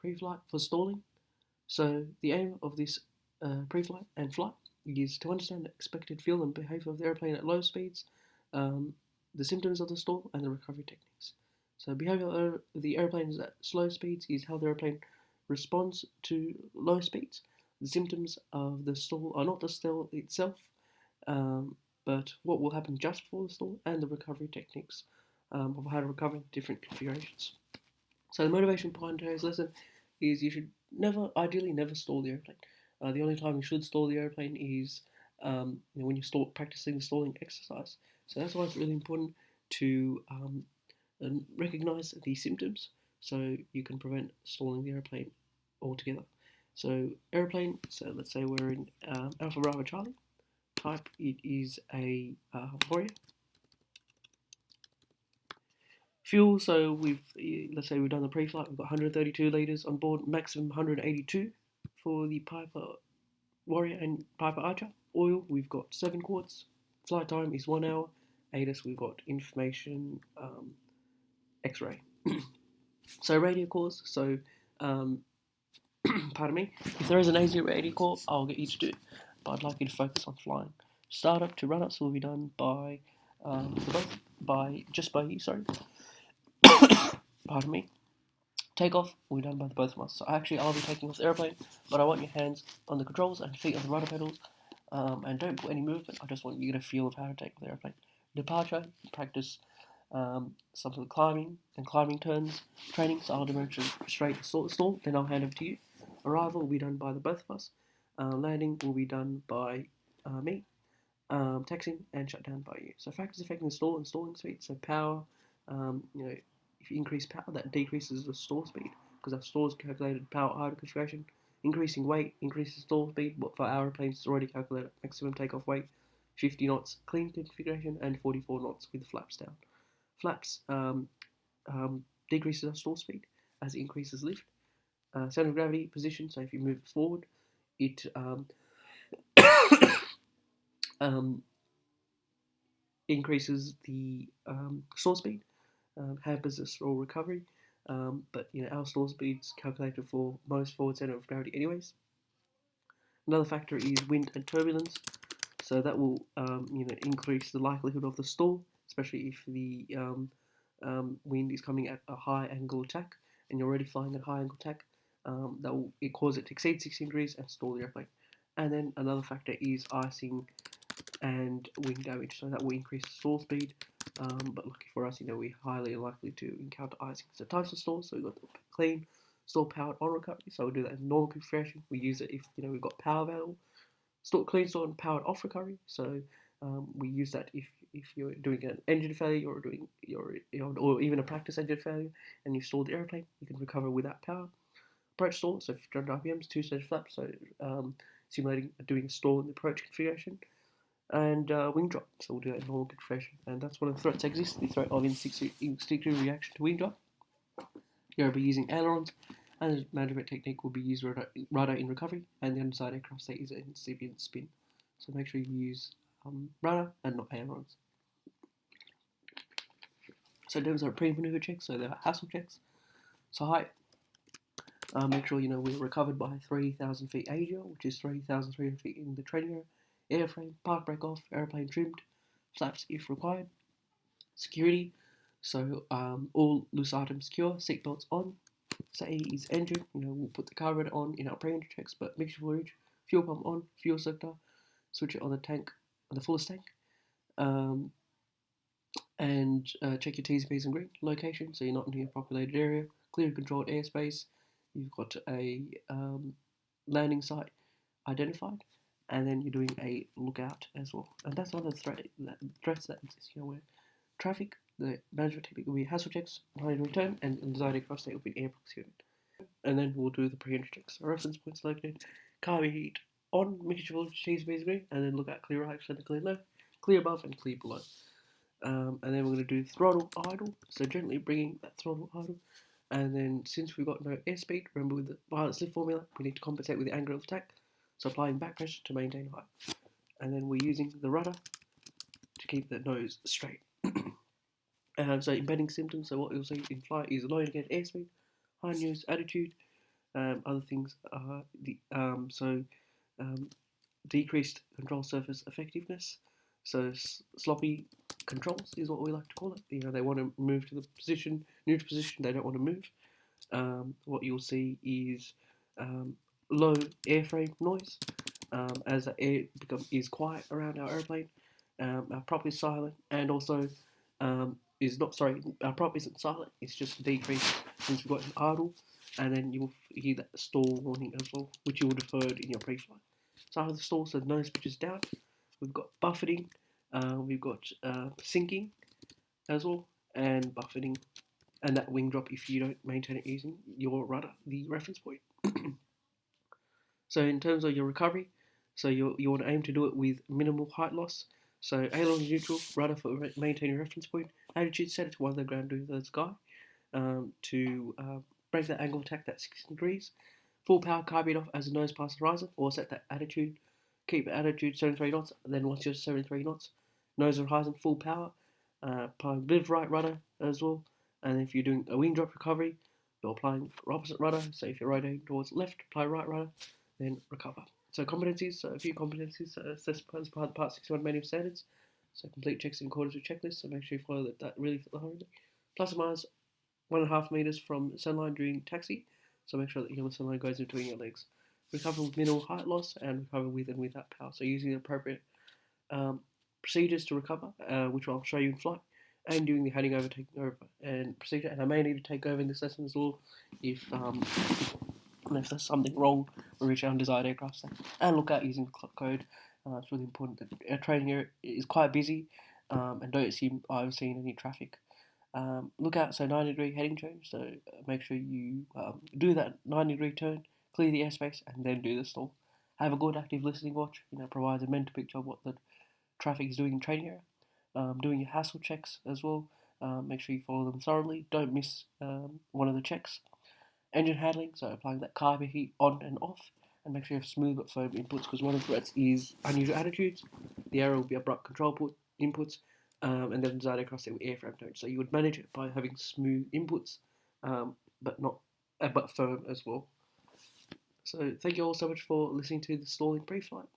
Preflight for stalling. So the aim of this pre-flight and flight is to understand the expected fuel and behavior of the airplane at low speeds, um, the symptoms of the stall, and the recovery techniques. So behavior of the airplanes at slow speeds is how the airplane responds to low speeds. The symptoms of the stall are not the stall itself, um, but what will happen just before the stall and the recovery techniques of how to recover in different configurations. So the motivation behind today's lesson is you should ideally never stall the airplane. The only time you should stall the airplane is when you're practicing the stalling exercise. So that's why it's really important to recognize the symptoms so you can prevent stalling the airplane altogether. So airplane, so let's say we're in Alpha Bravo Charlie. Type, it is a Warrior. Fuel, so let's say we've done the pre-flight, we've got 132 litres on board, maximum 182 for the Piper Warrior and Piper Archer. Oil, we've got 7 quarts. Flight time is 1 hour. ATIS, we've got information, X-ray. So radio cores, so pardon me, if there is an A0 radio core, I'll get you to do it, but I'd like you to focus on flying. Startup to run-ups will be done by you, sorry. Pardon me. Takeoff will be done by the both of us. So actually, I'll be taking off the airplane, but I want your hands on the controls and feet on the rudder pedals, and don't put any movement. I just want you to get a feel of how to take off the airplane. Departure, practice some of the climbing turns training. So I'll demonstrate straight stall, then I'll hand over to you. Arrival will be done by the both of us. Landing will be done by me. Taxiing and shutdown by you. So factors affecting the stall and stalling speed. So power, if you increase power, that decreases the stall speed because our stall is calculated power idle configuration. Increasing weight increases stall speed, but for our airplanes, it's already calculated maximum takeoff weight, 50 knots clean configuration, and 44 knots with the flaps down. Flaps decreases our stall speed as it increases lift. Center of gravity position, so if you move forward, it increases the stall speed, hampers the stall recovery, but our stall speed's calculated for most forward center of gravity anyways. Another factor is wind and turbulence, so that will increase the likelihood of the stall, especially if the wind is coming at a high angle attack and you're already flying at high angle attack. That will cause it to exceed 16 degrees and stall the airplane. And then another factor is icing and wind damage, so that will increase the stall speed. But lucky for us, we're highly likely to encounter icing. So types of stalls, so we've got the clean, stall powered on recovery, so we'll do that in normal configuration. We use it if we've got power available. Clean stall and powered off recovery, so we use that if you're doing an engine failure or doing or even a practice engine failure and you stall the airplane, you can recover without power. Approach stall, so 100 RPMs, 2-stage flaps, so simulating doing a stall in the approach configuration. And wing drop, so we'll do that in normal configuration. And that's one of the threats that exists, the threat of instinctive reaction to wing drop. You'll be using ailerons, and the management technique will be used rudder in recovery, and the underside aircraft state is an incipient spin. So make sure you use rudder and not ailerons. So those are pre-maneuver checks, so they're hassle checks. So height, make sure we're recovered by 3,000 feet AGL, which is 3,300 feet in the training area. Airframe, park brake off, airplane trimmed, flaps if required. Security, so all loose items secure, seatbelts on. Say is engine, we'll put the carburetor on in our pre-entry checks, but mixture fluid, fuel pump on, fuel sector, switch it on the tank, on the fullest tank, and check your T's, P's and green location, so you're not in a populated area. Clear controlled airspace, you've got a landing site identified, and then you're doing a lookout as well. And that's one of the threats that exist. Where traffic, the management technique will be hassle checks, line return, and the desired aircraft state will be air proximity. And then we'll do the pre-entry checks. So reference point selected, carby heat on, mixture full, cheese basically, and then look at clear right, center clear left, clear above, and clear below. And then we're going to do throttle idle, so gently bringing that throttle idle. And then since we've got no airspeed, remember with the pilot's lift formula, we need to compensate with the angle of attack. So applying back pressure to maintain height. And then we're using the rudder to keep the nose straight. So embedding symptoms, so what you'll see in flight is low indicated airspeed, high nose attitude, Other things are decreased control surface effectiveness. So sloppy controls is what we like to call it. They want to move to the position, neutral position. They don't want to move. What you'll see is low airframe noise as the air is quiet around our airplane. Our prop is silent, and also is not sorry. Our prop isn't silent. It's just decreased since we've got an idle, and then you'll hear that stall warning as well, which you would have heard in your pre-flight. So after the stall, so nose pitch is down. We've got buffeting. We've got sinking as well, and buffeting, and that wing drop if you don't maintain it using your rudder, the reference point. So in terms of your recovery, so you want to aim to do it with minimal height loss. So aileron neutral, rudder for maintaining reference point, attitude set it to 1 the ground to the sky to break that angle of attack that 60 degrees. Full power carbine off as the nose passes horizon, or set that attitude, keep the attitude 73 knots, and then once you're 73 knots, nose horizon, full power, apply a bit of right rudder as well. And if you're doing a wing drop recovery, you're applying opposite rudder. So if you're rotating towards left, apply right rudder, then recover. So competencies, so a few competencies assessed as part of Part 61 manual standards. So complete checks in accordance with checklists. So make sure you follow that really thoroughly. Plus or minus 1.5 meters from sunline during taxi. So make sure that your sunline goes between your legs. Recover with minimal height loss and recover with and without power. So using the appropriate procedures to recover, which I'll show you in flight, and doing the heading over, taking over, and procedure. And I may need to take over in this lesson as well if there's something wrong or reach undesired aircraft. And look out using the clock code. It's really important that our training area is quite busy, and don't assume I've seen any traffic. Look out, so 90-degree heading change. So make sure you do that 90-degree turn, clear the airspace, and then do the stall. Have a good active listening watch. Provides a mental picture of what the traffic is doing in training area. Doing your hassle checks as well. Make sure you follow them thoroughly. Don't miss one of the checks. Engine handling, so applying that carb heat on and off, and make sure you have smooth but firm inputs, because one of the threats is unusual attitudes. The error will be abrupt control inputs, and then desired across it with airframe tone. So you would manage it by having smooth inputs, but firm as well. So thank you all so much for listening to the stalling pre-flight.